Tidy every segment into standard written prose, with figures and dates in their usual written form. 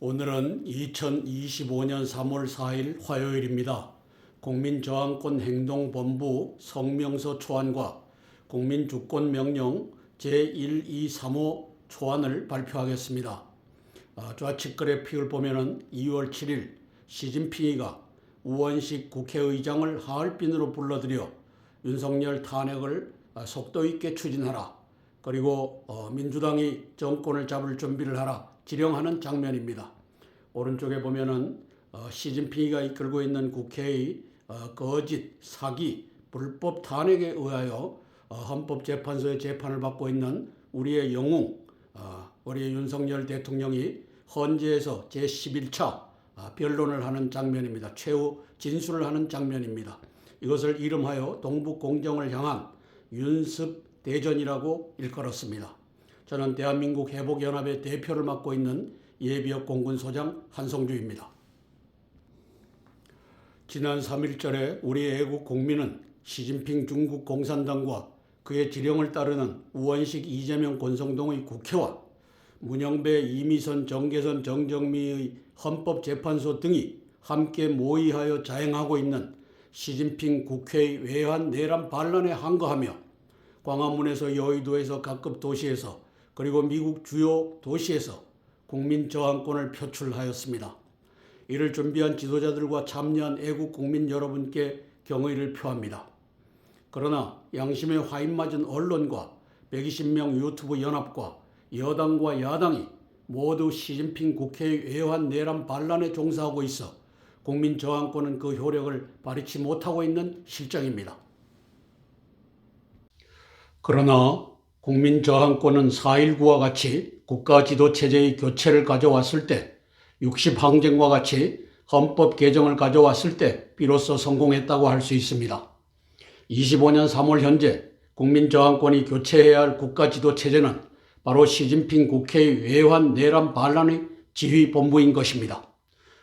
오늘은 2025년 3월 4일 화요일입니다. 국민저항권행동본부 성명서 초안과 국민주권명령 제1235 초안을 발표하겠습니다. 좌측 그래픽을 보면 2월 7일 시진핑이가 우원식 국회의장을 하얼빈으로 불러들여 윤석열 탄핵을 속도 있게 추진하라. 그리고 민주당이 정권을 잡을 준비를 하라. 지령하는 장면입니다. 오른쪽에 보면은 시진핑이가 이끌고 있는 국회의 거짓, 사기, 불법 탄핵에 의하여 헌법재판소의 재판을 받고 있는 우리의 영웅, 우리 윤석열 대통령이 헌재에서 제11차 변론을 하는 장면입니다. 최후 진술을 하는 장면입니다. 이것을 이름하여 동북공정을 향한 윤습대전이라고 일컬었습니다. 저는 대한민국 회복연합의 대표를 맡고 있는 예비역 공군소장 한성주입니다. 지난 3일절에 우리 애국 국민은 시진핑 중국 공산당과 그의 지령을 따르는 우원식 이재명 권성동의 국회와 문영배 이미선 정계선 정정미의 헌법재판소 등이 함께 모의하여 자행하고 있는 시진핑 국회의 외환 내란 반란에 항거하며 광화문에서 여의도에서 각급 도시에서 그리고 미국 주요 도시에서 국민저항권을 표출하였습니다. 이를 준비한 지도자들과 참여한 애국 국민 여러분께 경의를 표합니다. 그러나 양심에 화인 맞은 언론과 120명 유튜브 연합과 여당과 야당이 모두 시진핑 국회의 외환 내란 반란에 종사하고 있어 국민저항권은 그 효력을 발휘치 못하고 있는 실정입니다. 그러나 국민저항권은 4.19와 같이 국가지도체제의 교체를 가져왔을 때 60항쟁과 같이 헌법 개정을 가져왔을 때 비로소 성공했다고 할 수 있습니다. 25년 3월 현재 국민저항권이 교체해야 할 국가지도체제는 바로 시진핑 국회의 외환 내란 반란의 지휘본부인 것입니다.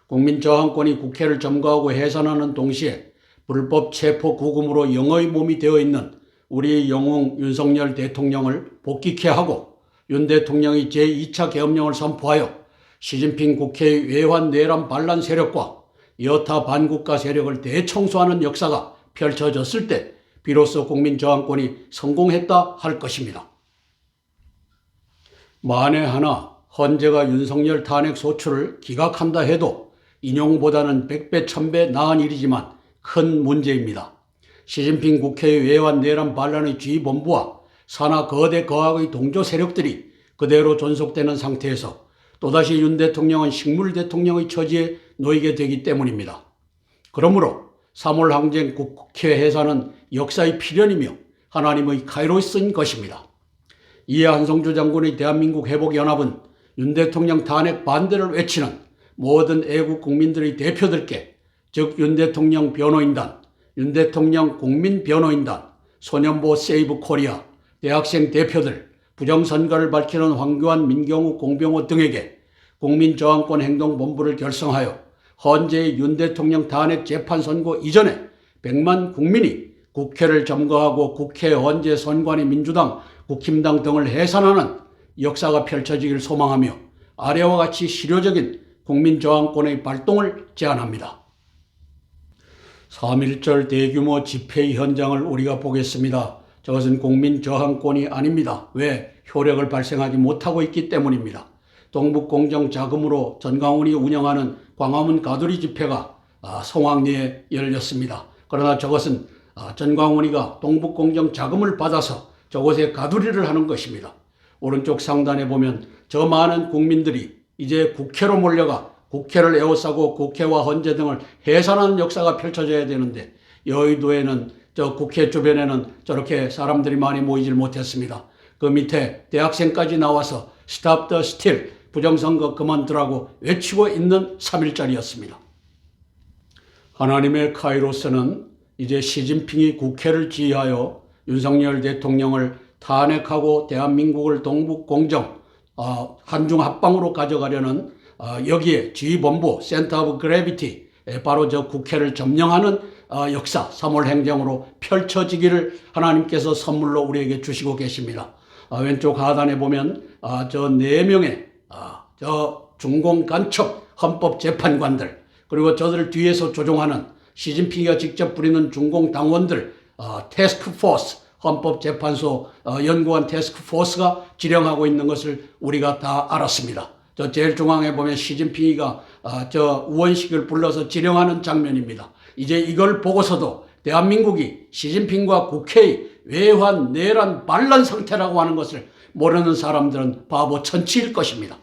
국민저항권이 국회를 점거하고 해산하는 동시에 불법 체포 구금으로 영어의 몸이 되어 있는 우리 영웅 윤석열 대통령을 복귀케 하고 윤 대통령이 제2차 계엄령을 선포하여 시진핑 국회의 외환 내란 반란 세력과 여타 반국가 세력을 대청소하는 역사가 펼쳐졌을 때 비로소 국민저항권이 성공했다 할 것입니다. 만에 하나 헌재가 윤석열 탄핵 소추를 기각한다 해도 인용보다는 100배 1000배 나은 일이지만 큰 문제입니다. 시진핑 국회의 외환 내란 반란의 지휘본부와 산하 거대 거학의 동조 세력들이 그대로 존속되는 상태에서 또다시 윤 대통령은 식물 대통령의 처지에 놓이게 되기 때문입니다. 그러므로 3월 항쟁 국회 해산은 역사의 필연이며 하나님의 카이로스인 것입니다. 이에 한성주 장군의 대한민국 회복연합은 윤 대통령 탄핵 반대를 외치는 모든 애국 국민들의 대표들께 즉 윤 대통령 변호인단, 윤 대통령 국민변호인단, 소년보 세이브 코리아, 대학생 대표들, 부정선거를 밝히는 황교안, 민경욱, 공병호 등에게 국민저항권 행동본부를 결성하여 헌재의 윤 대통령 탄핵 재판 선고 이전에 100만 국민이 국회를 점거하고 국회, 헌재, 선관위, 민주당, 국힘당 등을 해산하는 역사가 펼쳐지길 소망하며 아래와 같이 실효적인 국민저항권의 발동을 제안합니다. 3.1절 대규모 집회 현장을 우리가 보겠습니다. 저것은 국민저항권이 아닙니다. 왜? 효력을 발생하지 못하고 있기 때문입니다. 동북공정 자금으로 전광훈이 운영하는 광화문 가두리 집회가 성황리에 열렸습니다. 그러나 저것은 전광훈이가 동북공정 자금을 받아서 저곳에 가두리를 하는 것입니다. 오른쪽 상단에 보면 저 많은 국민들이 이제 국회로 몰려가 국회를 에워싸고 국회와 헌재 등을 해산하는 역사가 펼쳐져야 되는데 여의도에는 저 국회 주변에는 저렇게 사람들이 많이 모이질 못했습니다. 그 밑에 대학생까지 나와서 스탑 더 스틸 부정선거 그만두라고 외치고 있는 3일짜리였습니다. 하나님의 카이로스는 이제 시진핑이 국회를 지휘하여 윤석열 대통령을 탄핵하고 대한민국을 동북공정 한중합방으로 가져가려는 여기에 지휘본부 센터 오브 그래비티 바로 저 국회를 점령하는 역사 3월 행정으로 펼쳐지기를 하나님께서 선물로 우리에게 주시고 계십니다. 왼쪽 하단에 보면 저 4명의 저 중공 간첩 헌법재판관들, 그리고 저들 뒤에서 조종하는 시진핑이가 직접 부리는 중공 당원들, 태스크포스, 헌법재판소 연구원 태스크포스가 지령하고 있는 것을 우리가 다 알았습니다. 저 제일 중앙에 보면 시진핑이가 저 우원식을 불러서 지령하는 장면입니다. 이제 이걸 보고서도 대한민국이 시진핑과 국회의 외환, 내란, 반란 상태라고 하는 것을 모르는 사람들은 바보 천치일 것입니다.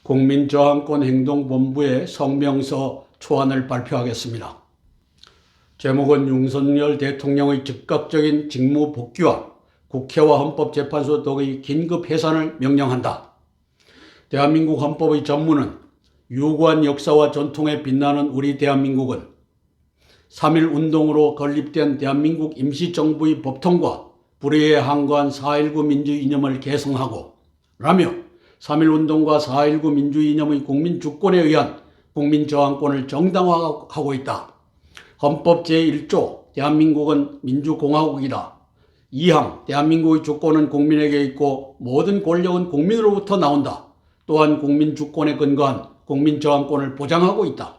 국민저항권행동본부의 성명서 초안을 발표하겠습니다. 제목은 윤석열 대통령의 즉각적인 직무 복귀와 국회와 헌법재판소 등의 긴급 해산을 명령한다. 대한민국 헌법의 전문은 유구한 역사와 전통에 빛나는 우리 대한민국은 3.1 운동으로 건립된 대한민국 임시정부의 법통과 불의에 항거한 4.19 민주주의 이념을 계승하고 라며 3.1 운동과 4.19 민주주의 이념의 국민주권에 의한 국민저항권을 정당화하고 있다. 헌법 제1조 대한민국은 민주공화국이다. 2항 대한민국의 주권은 국민에게 있고 모든 권력은 국민으로부터 나온다. 또한 국민주권에 근거한 국민저항권을 보장하고 있다.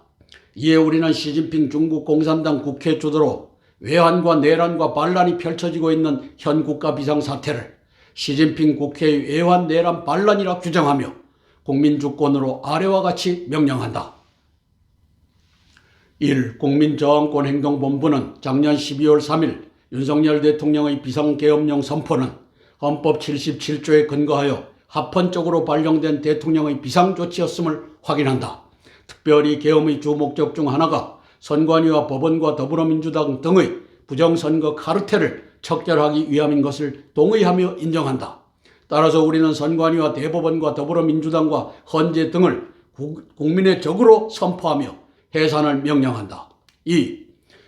이에 우리는 시진핑 중국 공산당 국회 주도로 외환과 내란과 반란이 펼쳐지고 있는 현 국가 비상사태를 시진핑 국회의 외환, 내란, 반란이라 규정하며 국민주권으로 아래와 같이 명령한다. 1. 국민저항권행동본부는 작년 12월 3일 윤석열 대통령의 비상계엄령 선포는 헌법 77조에 근거하여 합헌적으로 발령된 대통령의 비상조치였음을 확인한다. 특별히 계엄의 주 목적 중 하나가 선관위와 법원과 더불어민주당 등의 부정선거 카르텔을 척결하기 위함인 것을 동의하며 인정한다. 따라서 우리는 선관위와 대법원과 더불어민주당과 헌재 등을 국민의 적으로 선포하며 해산을 명령한다. 2.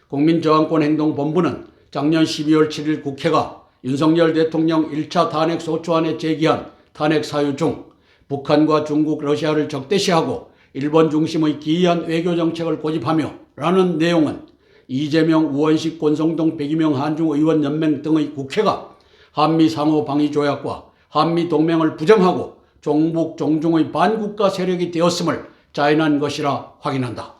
국민저항권행동본부는 작년 12월 7일 국회가 윤석열 대통령 1차 탄핵소추안에 제기한 탄핵 사유 중 북한과 중국, 러시아를 적대시하고 일본 중심의 기이한 외교정책을 고집하며 라는 내용은 이재명, 우원식, 권성동, 백이명 한중의원연맹 등의 국회가 한미상호방위조약과 한미동맹을 부정하고 종북, 종중의 반국가 세력이 되었음을 자인한 것이라 확인한다.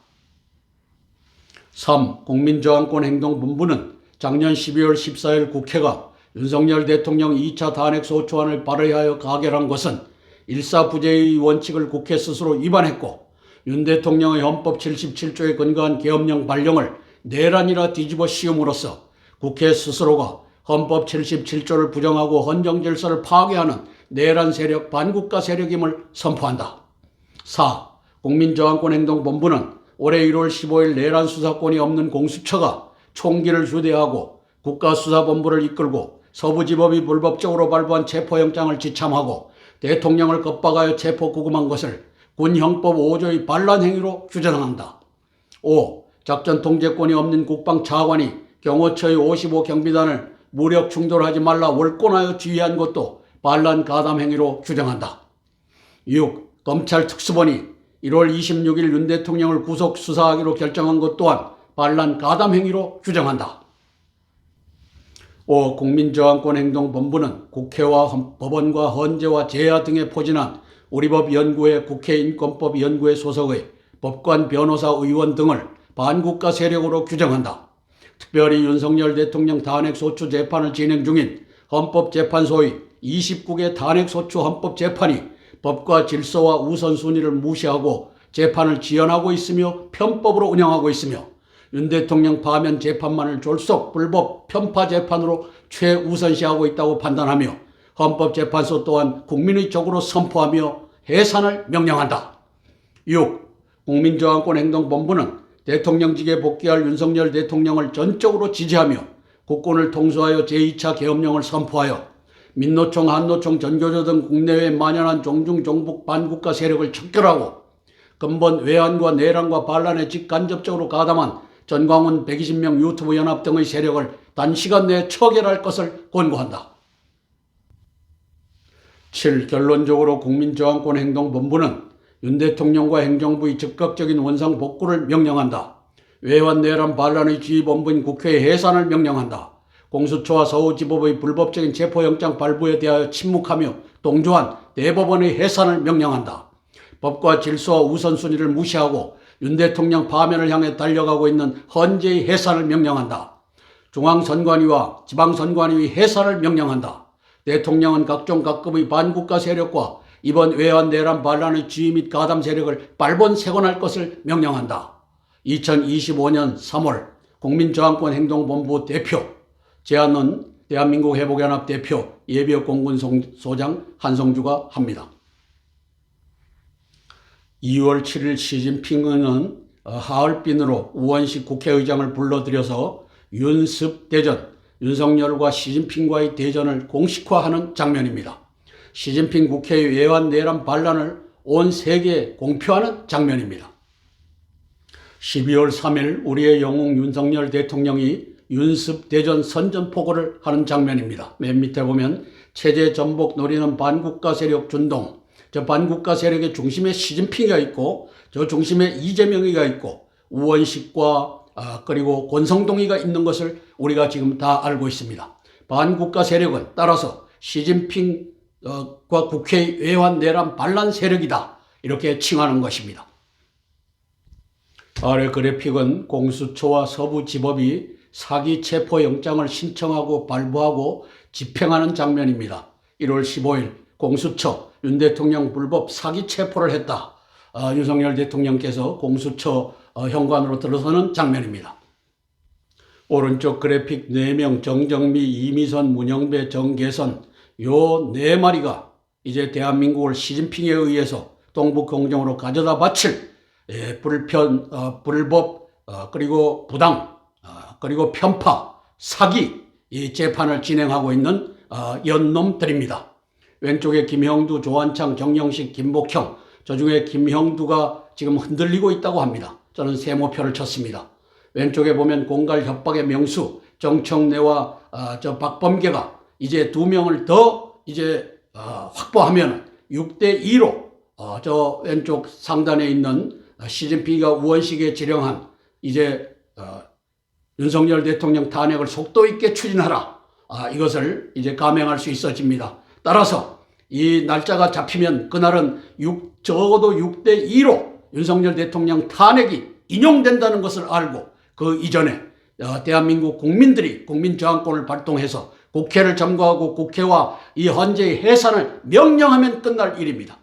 3. 국민저항권행동본부는 작년 12월 14일 국회가 윤석열 대통령 2차 탄핵소추안을 발의하여 가결한 것은 일사부재의 원칙을 국회 스스로 위반했고 윤 대통령의 헌법 77조에 근거한 계엄령 발령을 내란이라 뒤집어 씌움으로써 국회 스스로가 헌법 77조를 부정하고 헌정질서를 파괴하는 내란 세력, 반국가 세력임을 선포한다. 4. 국민저항권행동본부는 올해 1월 15일 내란 수사권이 없는 공수처가 총기를 휴대하고 국가수사본부를 이끌고 서부지법이 불법적으로 발부한 체포영장을 지참하고 대통령을 겁박하여 체포구금한 것을 군형법 5조의 반란행위로 규정한다. 5. 작전통제권이 없는 국방차관이 경호처의 55경비단을 무력 충돌하지 말라 월권하여 지휘한 것도 반란 가담행위로 규정한다. 6. 검찰 특수본이 1월 26일 윤 대통령을 구속 수사하기로 결정한 것 또한 반란 가담행위로 규정한다. 5. 국민저항권행동본부는 국회와 법원과 헌재와 재야 등에 포진한 우리법연구회, 국회인권법연구회 소속의 법관, 변호사, 의원 등을 반국가 세력으로 규정한다. 특별히 윤석열 대통령 탄핵소추 재판을 진행 중인 헌법재판소의 29개 탄핵소추 헌법재판이 법과 질서와 우선순위를 무시하고 재판을 지연하고 있으며 편법으로 운영하고 있으며 윤 대통령 파면 재판만을 졸속 불법 편파 재판으로 최우선시하고 있다고 판단하며 헌법재판소 또한 국민의 적으로 선포하며 해산을 명령한다. 6. 국민저항권행동본부는 대통령직에 복귀할 윤석열 대통령을 전적으로 지지하며 국군을 통수하여 제2차 계엄령을 선포하여 민노총, 한노총, 전교조 등 국내외에 만연한 종중, 종북, 반국가 세력을 척결하고 근본 외환과 내란과 반란에 직간접적으로 가담한 전광훈 120명 유튜브 연합 등의 세력을 단시간 내에 처결할 것을 권고한다. 7. 결론적으로 국민저항권행동본부는 윤 대통령과 행정부의 즉각적인 원상 복구를 명령한다. 외환 내란 반란의 지휘본부인 국회의 해산을 명령한다. 공수처와 서울지법의 불법적인 체포영장 발부에 대하여 침묵하며 동조한 대법원의 해산을 명령한다. 법과 질서와 우선순위를 무시하고 윤 대통령 파면을 향해 달려가고 있는 헌재의 해산을 명령한다. 중앙선관위와 지방선관위 해산을 명령한다. 대통령은 각종 각급의 반국가 세력과 이번 외환 내란 반란의 지휘 및 가담 세력을 빨본색원할 것을 명령한다. 2025년 3월 국민저항권행동본부 대표, 제안은 대한민국 회복연합 대표 예비역 공군소장 한성주가 합니다. 2월 7일 시진핑은 하얼빈으로 우원식 국회의장을 불러들여서 윤습대전, 윤석열과 시진핑과의 대전을 공식화하는 장면입니다. 시진핑 국회의 외환 내란 반란을 온 세계에 공표하는 장면입니다. 12월 3일 우리의 영웅 윤석열 대통령이 윤습대전 선전포고를 하는 장면입니다. 맨 밑에 보면 체제 전복 노리는 반국가 세력 준동, 저 반국가 세력의 중심에 시진핑이가 있고 저 중심에 이재명이가 있고 우원식과 그리고 권성동이가 있는 것을 우리가 지금 다 알고 있습니다. 반국가 세력은 따라서 시진핑과 국회의 외환 내란 반란 세력이다, 이렇게 칭하는 것입니다. 아래 그래픽은 공수처와 서부지법이 사기 체포영장을 신청하고 발부하고 집행하는 장면입니다. 1월 15일 공수처 윤 대통령 불법 사기 체포를 했다. 윤석열 대통령께서 공수처 현관으로 들어서는 장면입니다. 오른쪽 그래픽 4명 정정미, 이미선, 문영배, 정계선 요 4마리가 이제 대한민국을 시진핑에 의해서 동북공정으로 가져다 바칠 불법 그리고 부당 그리고 편파, 사기 이 재판을 진행하고 있는 연놈들입니다. 왼쪽에 김형두, 조한창, 정영식, 김복형, 저중에 김형두가 지금 흔들리고 있다고 합니다. 저는 세모표를 쳤습니다. 왼쪽에 보면 공갈 협박의 명수 정청래와 저 박범계가 이제 2명을 더 이제 확보하면 6대2로 저 왼쪽 상단에 있는 시진핑이가 우원식에 지령한 이제 윤석열 대통령 탄핵을 속도 있게 추진하라, 이것을 이제 감행할 수 있어집니다. 따라서 이 날짜가 잡히면 그날은 적어도 6대2로 윤석열 대통령 탄핵이 인용된다는 것을 알고 그 이전에 대한민국 국민들이 국민저항권을 발동해서 국회를 점거하고 국회와 이 헌재의 해산을 명령하면 끝날 일입니다.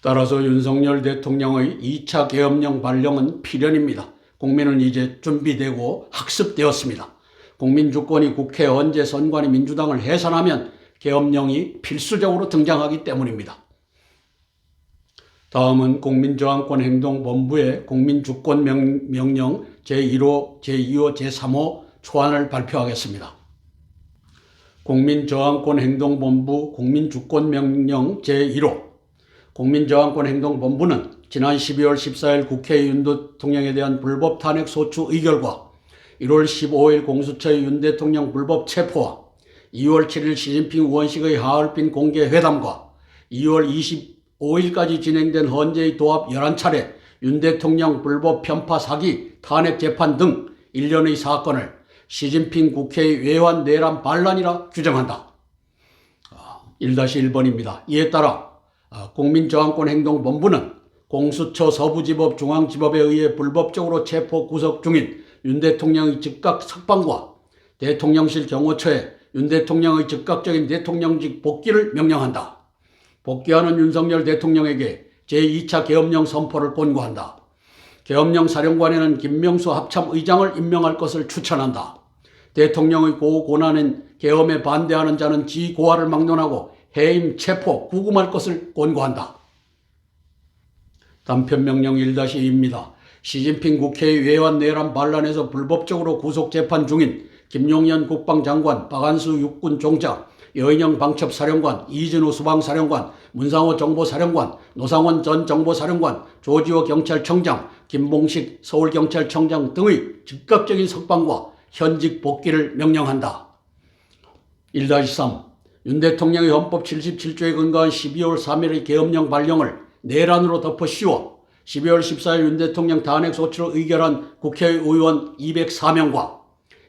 따라서 윤석열 대통령의 2차 계엄령 발령은 필연입니다. 국민은 이제 준비되고 학습되었습니다. 국민주권이 국회, 헌재, 선관위, 민주당을 해산하면 계엄령이 필수적으로 등장하기 때문입니다. 다음은 국민저항권행동본부의 국민주권명령 제1호, 제2호, 제3호 초안을 발표하겠습니다. 국민저항권행동본부 국민주권명령 제1호. 국민저항권행동본부는 지난 12월 14일 국회의 윤 대통령에 대한 불법 탄핵 소추 의결과 1월 15일 공수처의 윤 대통령 불법 체포와 2월 7일 시진핑 우원식의 하얼빈 공개 회담과 2월 25일까지 진행된 헌재의 도합 11차례 윤 대통령 불법 편파 사기 탄핵 재판 등 일련의 사건을 시진핑 국회의 외환 내란 반란이라 규정한다. 1-1번입니다. 이에 따라 국민저항권행동본부는 공수처, 서부지법, 중앙지법에 의해 불법적으로 체포 구속 중인 윤 대통령의 즉각 석방과 대통령실 경호처에 윤 대통령의 즉각적인 대통령직 복귀를 명령한다. 복귀하는 윤석열 대통령에게 제2차 계엄령 선포를 권고한다. 계엄령 사령관에는 김명수 합참의장을 임명할 것을 추천한다. 대통령의 고고난인 계엄에 반대하는 자는 지고하를 막론하고 해임, 체포, 구금할 것을 권고한다. 단편명령 1-2입니다. 시진핑 국회의 외환 내란 반란에서 불법적으로 구속재판 중인 김용현 국방장관, 박한수 육군 종장, 여인영 방첩사령관, 이진우 수방사령관, 문상호 정보사령관, 노상원 전 정보사령관, 조지호 경찰청장, 김봉식 서울경찰청장 등의 즉각적인 석방과 현직 복귀를 명령한다. 1-3. 윤 대통령의 헌법 77조에 근거한 12월 3일의 계엄령 발령을 내란으로 덮어 씌워 12월 14일 윤 대통령 탄핵 소추를 의결한 국회의원 204명과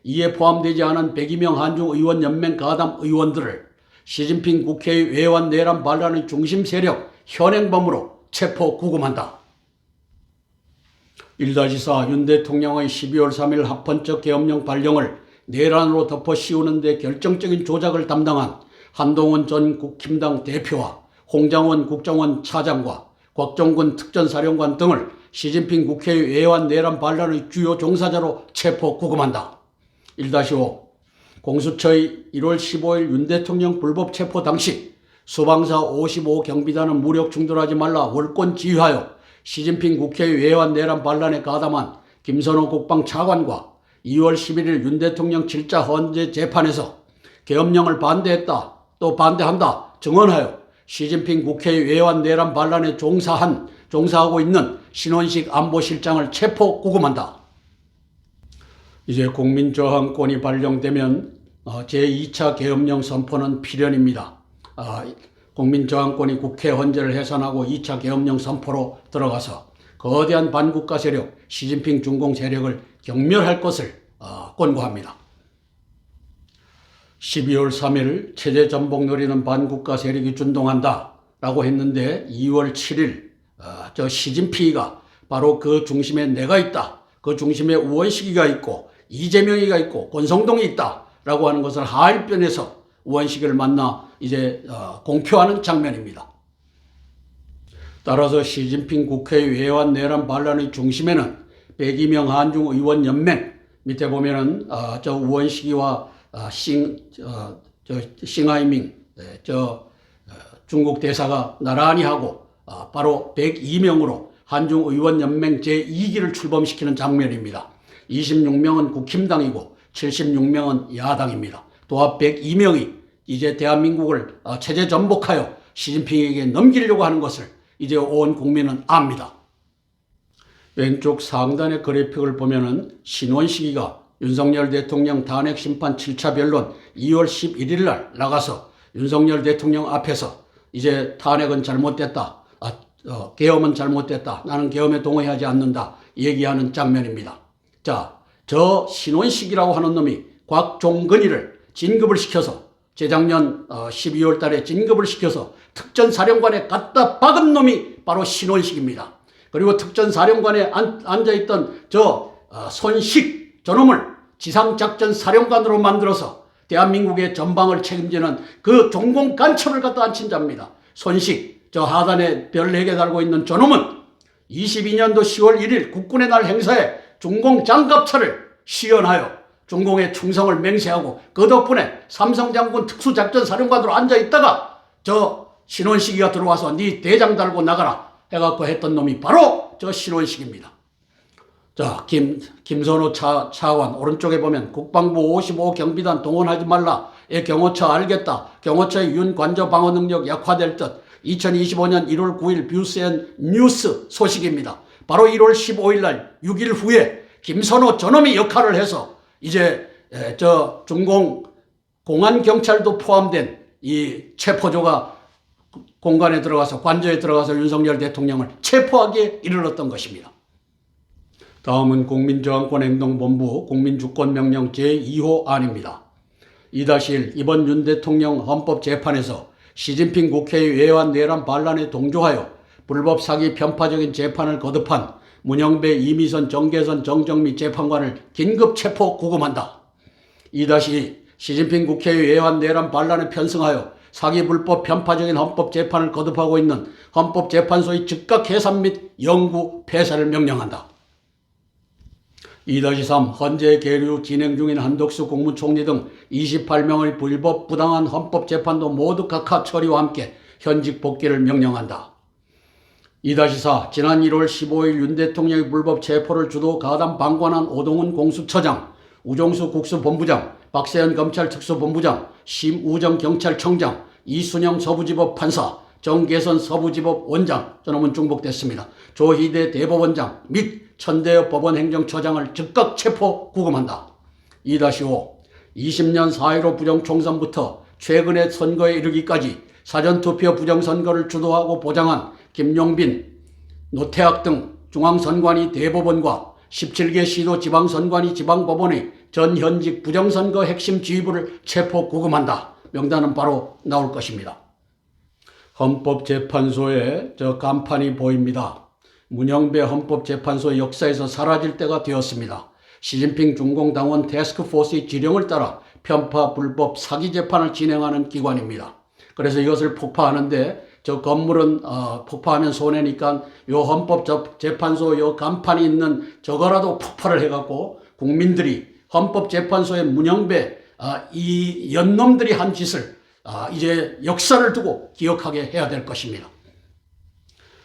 이에 포함되지 않은 102명 한중의원연맹 가담 의원들을 시진핑 국회의 외환 내란 반란의 중심 세력 현행범으로 체포 구금한다. 1-4 윤 대통령의 12월 3일 합헌적 계엄령 발령을 내란으로 덮어 씌우는 데 결정적인 조작을 담당한 한동훈 전 국힘당 대표와 홍장원 국정원 차장과 곽종근 특전사령관 등을 시진핑 국회의 외환 내란 반란의 주요 종사자로 체포 구금한다. 1-5 공수처의 1월 15일 윤 대통령 불법 체포 당시 수방사 55 경비단은 무력 충돌하지 말라 월권 지휘하여 시진핑 국회의 외환 내란 반란에 가담한 김선호 국방 차관과 2월 11일 윤 대통령 7차 헌재 재판에서 계엄령을 반대했다 또 반대한다 증언하여 시진핑 국회의 외환 내란 반란에 종사하고 있는 신원식 안보실장을 체포 구금한다. 이제 국민저항권이 발령되면 제2차 계엄령 선포는 필연입니다. 국민저항권이 국회 헌재를 해산하고 2차 계엄령 선포로 들어가서 거대한 반국가 세력, 시진핑 중공 세력을 경멸할 것을 권고합니다. 12월 3일 체제 전복 노리는 반국가 세력이 준동한다 라고 했는데 2월 7일 시진핑이가 바로 그 중심에 내가 있다. 그 중심에 우원식이가 있고 이재명이가 있고 권성동이 있다 라고 하는 것을 하일변에서 우원식을 만나 이제 공표하는 장면입니다. 따라서 시진핑 국회의 외환 내란 반란의 중심에는 백이명 한중의원연맹 밑에 보면은 우원식이와 싱하이밍 중국 대사가 나란히 하고 바로 102명으로 한중의원연맹 제2기를 출범시키는 장면입니다. 26명은 국힘당이고 76명은 야당입니다. 도합 102명이 이제 대한민국을 체제 전복하여 시진핑에게 넘기려고 하는 것을 이제 온 국민은 압니다. 왼쪽 상단의 그래픽을 보면은 신원식이가 윤석열 대통령 탄핵 심판 7차 변론 2월 11일 날 나가서 윤석열 대통령 앞에서 이제 탄핵은 잘못됐다. 계엄은 잘못됐다. 나는 계엄에 동의하지 않는다. 얘기하는 장면입니다. 자, 저 신원식이라고 하는 놈이 곽종근이를 진급을 시켜서 재작년 12월 달에 진급을 시켜서 특전사령관에 갖다 박은 놈이 바로 신원식입니다. 그리고 특전사령관에 앉아있던 손식 저놈을 지상작전 사령관으로 만들어서 대한민국의 전방을 책임지는 그 종공 간첩을 갖다 앉힌 자입니다. 손식, 하단에 별 4개 달고 있는 저놈은 22년도 10월 1일 국군의 날 행사에 중공 장갑차를 시연하여 중공의 충성을 맹세하고 그 덕분에 삼성장군 특수작전사령관으로 앉아있다가 신원식이가 들어와서 네 대장 달고 나가라 해갖고 했던 놈이 바로 신원식입니다. 자, 김선호 차관 오른쪽에 보면 국방부 55 경비단 동원하지 말라. 경호처 알겠다. 경호처의 윤 관저 방어 능력 약화될 듯. 2025년 1월 9일 뷰스앤 뉴스 소식입니다. 바로 1월 15일 날 6일 후에 김선호 저놈이 역할을 해서 이제 중공 공안경찰도 포함된 이 체포조가 공간에 들어가서 관저에 들어가서 윤석열 대통령을 체포하기에 이르렀던 것입니다. 다음은 국민저항권행동본부 국민주권명령 제2호 안입니다. 2-1 이번 윤 대통령 헌법재판에서 시진핑 국회의 외환 내란 반란에 동조하여 불법 사기 편파적인 재판을 거듭한 문영배, 이미선, 정계선, 정정미 재판관을 긴급 체포 구금한다. 2-2 시진핑 국회의 외환 내란 반란에 편승하여 사기 불법 편파적인 헌법재판을 거듭하고 있는 헌법재판소의 즉각 해산 및 영구 폐쇄를 명령한다. 2-3 헌재 계류 진행 중인 한덕수 국무총리 등 28명의 불법 부당한 헌법재판도 모두 각하 처리와 함께 현직 복귀를 명령한다. 2-4 지난 1월 15일 윤 대통령의 불법 체포를 주도 가담 방관한 오동훈 공수처장, 우종수 국수본부장, 박세현 검찰 특수본부장, 심우정 경찰청장, 이순영 서부지법 판사, 정계선 서부지법 원장, 저놈은 중복됐습니다. 조희대 대법원장 및 천대엽 법원행정처장을 즉각 체포 구금한다. 2-5 20년 4.15 부정총선부터 최근의 선거에 이르기까지 사전투표 부정선거를 주도하고 보장한 김용빈, 노태학 등 중앙선관위 대법원과 17개 시도 지방선관위 지방법원의 전 현직 부정선거 핵심 지휘부를 체포 구금한다. 명단은 바로 나올 것입니다. 헌법재판소의 간판이 보입니다. 문영배 헌법재판소 역사에서 사라질 때가 되었습니다. 시진핑 중공당원 태스크포스의 지령을 따라 편파, 불법, 사기 재판을 진행하는 기관입니다. 그래서 이것을 폭파하는데 저 건물은 폭파하면 손해니까 요 헌법재판소 요 간판이 있는 저거라도 폭파를 해갖고 국민들이 헌법재판소의 문영배 이 연놈들이 한 짓을 이제 역사를 두고 기억하게 해야 될 것입니다.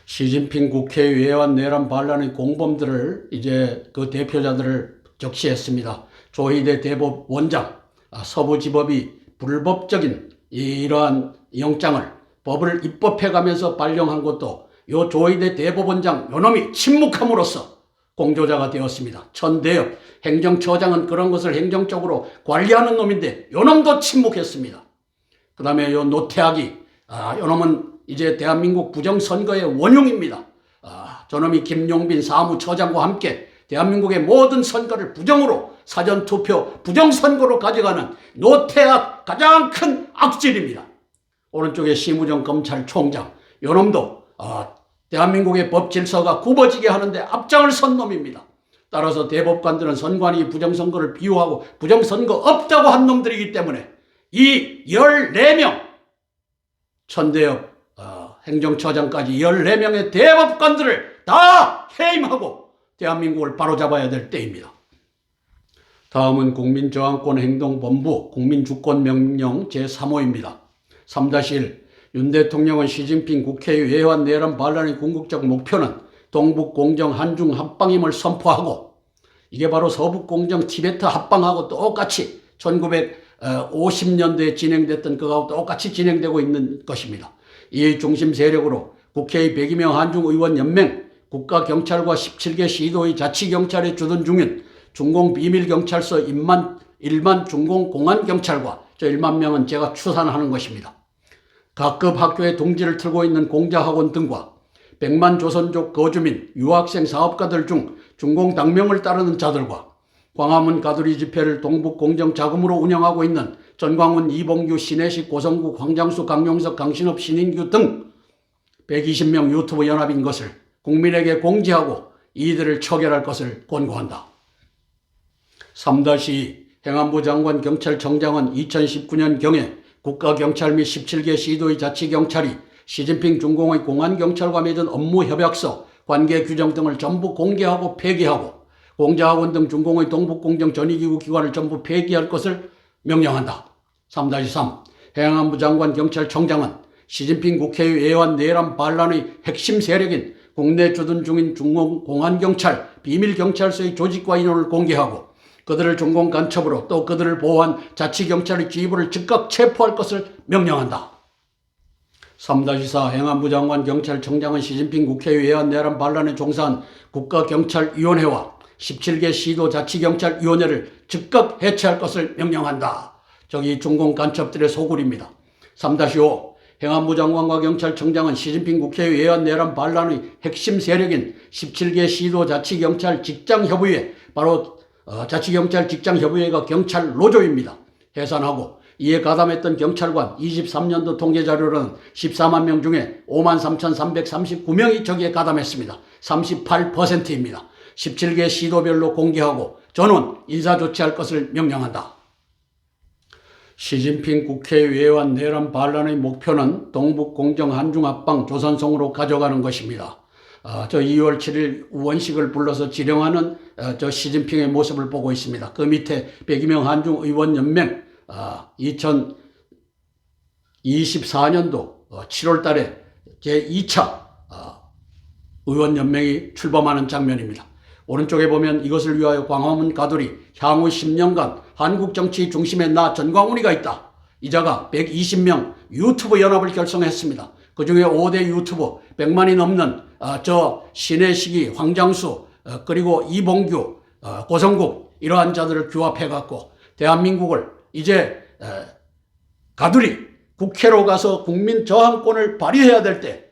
시진핑 국회의 외환 내란 반란의 공범들을 이제 그 대표자들을 적시했습니다. 조희대 대법원장, 서부지법이 불법적인 이러한 영장을 법을 입법해가면서 발령한 것도 요 조희대 대법원장 요놈이 침묵함으로써 공조자가 되었습니다. 천대엽 행정처장은 그런 것을 행정적으로 관리하는 놈인데 요놈도 침묵했습니다. 그 다음에 요 노태악이 요놈은 이제 대한민국 부정선거의 원흉입니다. 저놈이 김용빈 사무처장과 함께 대한민국의 모든 선거를 부정으로 사전투표 부정선거로 가져가는 노태악 가장 큰 악질입니다. 오른쪽에 심우정 검찰총장 요놈도 대한민국의 법질서가 굽어지게 하는데 앞장을 선 놈입니다. 따라서 대법관들은 선관위 부정선거를 비호하고 부정선거 없다고 한 놈들이기 때문에 이 14명 천대엽 행정처장까지 14명의 대법관들을 다 해임하고 대한민국을 바로잡아야 될 때입니다. 다음은 국민저항권행동본부 국민주권명령 제3호입니다. 3-1 윤 대통령은 시진핑 국회의 외환 내란 반란의 궁극적 목표는 동북공정 한중 합방임을 선포하고 이게 바로 서북공정 티베트 합방하고 똑같이 1950년대에 진행됐던 그거하고 똑같이 진행되고 있는 것입니다. 이 중심 세력으로 국회의 102명 한중의원연맹, 국가경찰과 17개 시도의 자치경찰에 주둔 중인 중공비밀경찰서 일만 중공공안경찰과 저 1만 명은 제가 추산하는 것입니다. 각급 학교에 둥지를 틀고 있는 공자학원 등과 100만 조선족 거주민, 유학생 사업가들 중 중공당명을 따르는 자들과 광화문 가두리 집회를 동북공정 자금으로 운영하고 있는 전광훈, 이봉규, 신혜식, 고성구, 황장수, 강용석, 강신업, 신인규 등 120명 유튜브 연합인 것을 국민에게 공지하고 이들을 처결할 것을 권고한다. 3-2 행안부 장관 경찰청장은 2019년경에 국가경찰 및 17개 시도의 자치경찰이 시진핑 중공의 공안경찰과 맺은 업무협약서, 관계규정 등을 전부 공개하고 폐기하고 공자학원 등 중공의 동북공정 전위기구 기관을 전부 폐기할 것을 명령한다. 3-3 행안부 장관 경찰청장은 시진핑 국회의 외환 내란 반란의 핵심 세력인 국내 주둔 중인 중공 공안경찰, 비밀경찰서의 조직과 인원을 공개하고 그들을 중공 간첩으로 또 그들을 보호한 자치경찰의 지휘부를 즉각 체포할 것을 명령한다. 3-4 행안부 장관 경찰청장은 시진핑 국회의 외환 내란 반란에 종사한 국가경찰위원회와 17개 시도 자치경찰위원회를 즉각 해체할 것을 명령한다. 저기 중공 간첩들의 소굴입니다. 3-5 행안부 장관과 경찰청장은 시진핑 국회의 외환 내란 반란의 핵심 세력인 17개 시도 자치경찰 직장협의회, 바로 자치경찰 직장협의회가 경찰 노조입니다. 해산하고 이에 가담했던 경찰관 23년도 통계자료로는 14만 명 중에 53,339명이 저기에 가담했습니다. 38%입니다. 17개 시도별로 공개하고 전원 인사조치할 것을 명령한다. 시진핑 국회의 외환 내란 반란의 목표는 동북공정 한중합방 조선성으로 가져가는 것입니다. 저 2월 7일 우원식을 불러서 지령하는 저 시진핑의 모습을 보고 있습니다. 그 밑에 102명 한중의원연맹 2024년도 7월 달에 제2차 의원연맹이 출범하는 장면입니다. 오른쪽에 보면 이것을 위하여 광화문 가두리 향후 10년간 한국 정치 중심에 나 전광훈이가 있다. 이자가 120명 유튜브 연합을 결성했습니다. 그 중에 5대 유튜브 100만이 넘는 저 신혜식이, 황장수, 그리고 이봉규, 고성국 이러한 자들을 규합해갖고 대한민국을 이제 가두리 국회로 가서 국민 저항권을 발휘해야 될 때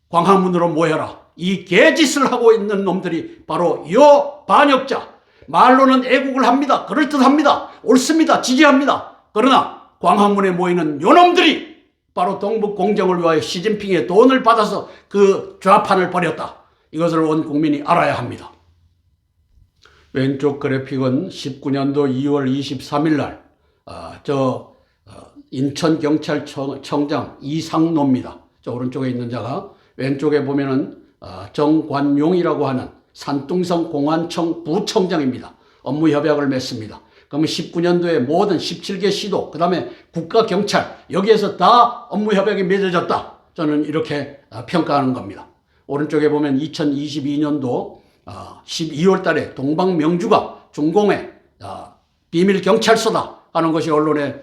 광화문으로 모여라. 이 개짓을 하고 있는 놈들이 바로 요 반역자. 말로는 애국을 합니다. 그럴듯합니다. 옳습니다. 지지합니다. 그러나 광화문에 모이는 요 놈들이 바로 동북 공정을 위하여 시진핑의 돈을 받아서 그 좌판을 벌였다. 이것을 온 국민이 알아야 합니다. 왼쪽 그래픽은 19년도 2월 23일 날 인천경찰청장 이상노입니다. 저 오른쪽에 있는 자가. 왼쪽에 보면은 정관용이라고 하는 산둥성 공안청 부청장입니다. 업무 협약을 맺습니다. 그러면 19년도에 모든 17개 시도, 그 다음에 국가경찰, 여기에서 다 업무 협약이 맺어졌다. 저는 이렇게 평가하는 겁니다. 오른쪽에 보면 2022년도 12월 달에 동방명주가 중공의 비밀 경찰서다 하는 것이 언론에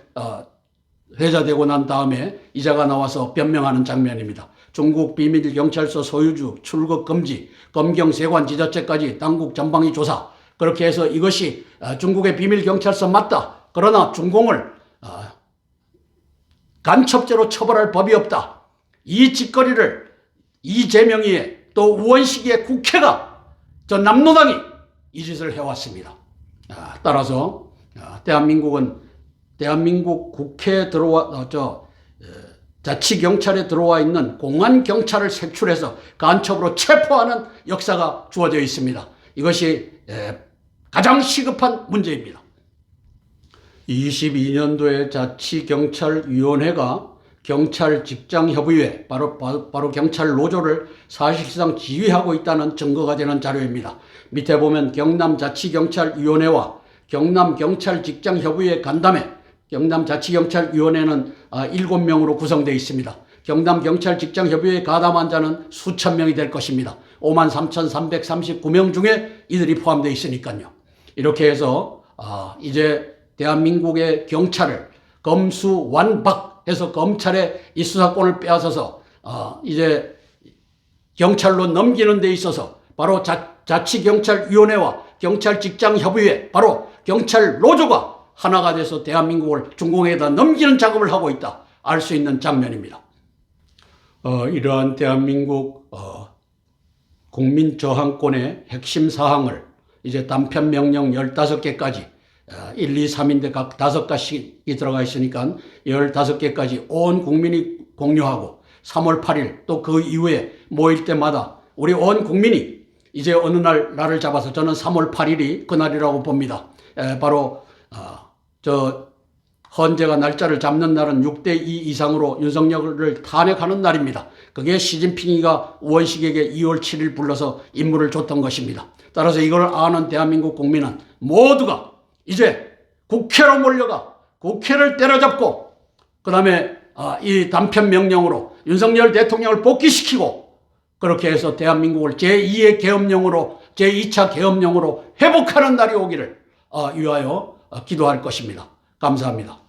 회자되고 난 다음에 이자가 나와서 변명하는 장면입니다. 중국 비밀 경찰서 소유주 출국 금지, 검경 세관 지자체까지 당국 전방위 조사. 그렇게 해서 이것이 중국의 비밀 경찰서 맞다. 그러나 중공을 간첩죄로 처벌할 법이 없다. 이 짓거리를 이재명이의 또 우원식의 국회가 저 남로당이 이 짓을 해왔습니다. 따라서 대한민국 국회에 자치경찰에 들어와 있는 공안경찰을 색출해서 간첩으로 체포하는 역사가 주어져 있습니다. 이것이 가장 시급한 문제입니다. 22년도에 자치경찰위원회가 경찰직장협의회, 바로 경찰 노조를 사실상 지휘하고 있다는 증거가 되는 자료입니다. 밑에 보면 경남자치경찰위원회와 경남경찰직장협의회 간담회, 경남자치경찰위원회는 7명으로 구성되어 있습니다. 경남경찰직장협의회 가담한 자는 수천 명이 될 것입니다. 53,339명 중에 이들이 포함되어 있으니까요. 이렇게 해서 이제 대한민국의 경찰을 검수완박해서 검찰의 이 수사권을 빼앗아서 이제 경찰로 넘기는 데 있어서 바로 자치경찰위원회와 경찰직장협의회, 바로 경찰노조가 하나가 돼서 대한민국을 중공에다 넘기는 작업을 하고 있다. 알 수 있는 장면입니다. 이러한 대한민국 국민저항권의 핵심 사항을 이제 단편명령 15개까지 1, 2, 3인데 각 5가씩이 들어가 있으니까 15개까지 온 국민이 공유하고 3월 8일 또 그 이후에 모일 때마다 우리 온 국민이 이제 어느 날을 잡아서 저는 3월 8일이 그날이라고 봅니다. 바로 헌재가 날짜를 잡는 날은 6대2 이상으로 윤석열을 탄핵하는 날입니다. 그게 시진핑이가 우원식에게 2월 7일 불러서 임무를 줬던 것입니다. 따라서 이걸 아는 대한민국 국민은 모두가 이제 국회로 몰려가 국회를 때려잡고 그 다음에 이 단편 명령으로 윤석열 대통령을 복귀시키고 그렇게 해서 대한민국을 제2의 계엄령으로 제2차 계엄령으로 회복하는 날이 오기를 위하여 기도할 것입니다. 감사합니다.